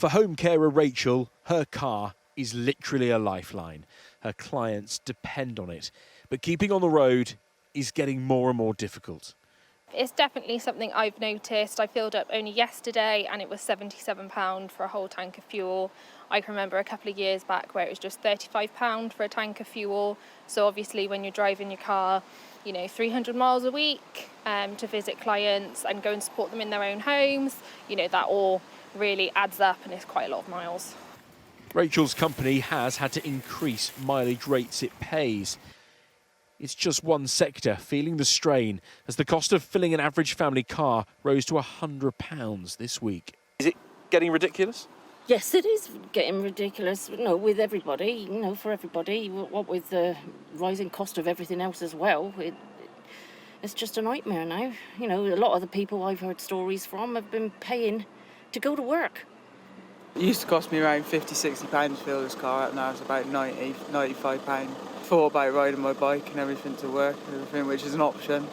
For home carer Rachel, her car is literally a lifeline. Her clients depend on it. But keeping on the road is getting more and more difficult. It's definitely something I've noticed. I filled up only yesterday and it was £77 for a whole tank of fuel. I can remember a couple of years back where it was just £35 for a tank of fuel. So obviously when you're driving your car, 300 miles a week to visit clients and go and support them in their own homes, that all really adds up and it's quite a lot of miles. Rachel's company has had to increase mileage rates it pays. It's just one sector feeling the strain as the cost of filling an average family car rose to £100 this week. Is it getting ridiculous? Yes, it is getting ridiculous, with everybody, for everybody. What with the rising cost of everything else as well, it's just a nightmare now. A lot of the people I've heard stories from have been paying to go to work. It used to cost me around £50–60 to fill this car up, now it's about £90–95. Thought about riding my bike and everything to work, which is an option.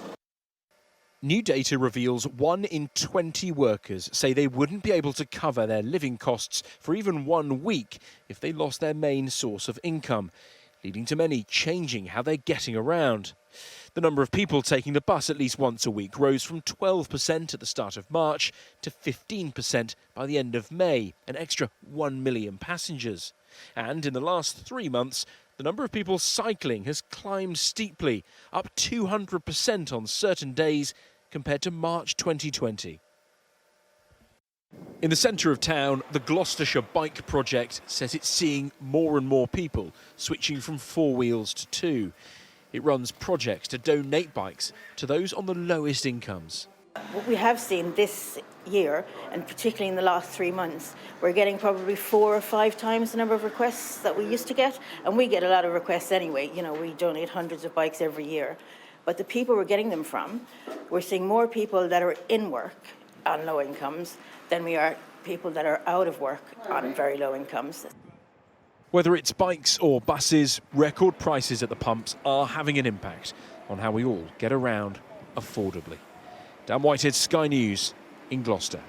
New data reveals 1 in 20 workers say they wouldn't be able to cover their living costs for even 1 week if they lost their main source of income, leading to many changing how they're getting around. The number of people taking the bus at least once a week rose from 12% at the start of March to 15% by the end of May, an extra 1 million passengers. And in the last 3 months, the number of people cycling has climbed steeply, up 200% on certain days compared to March 2020. In the centre of town, the Gloucestershire Bike Project says it's seeing more and more people switching from 4 wheels to 2. It runs projects to donate bikes to those on the lowest incomes. What we have seen this year, and particularly in the last 3 months, we're getting probably 4 or 5 times the number of requests that we used to get. And we get a lot of requests anyway. We donate hundreds of bikes every year. But the people we're getting them from, we're seeing more people that are in work on low incomes than we are people that are out of work on very low incomes. Whether it's bikes or buses, record prices at the pumps are having an impact on how we all get around affordably. Dan Whitehead, Sky News in Gloucester.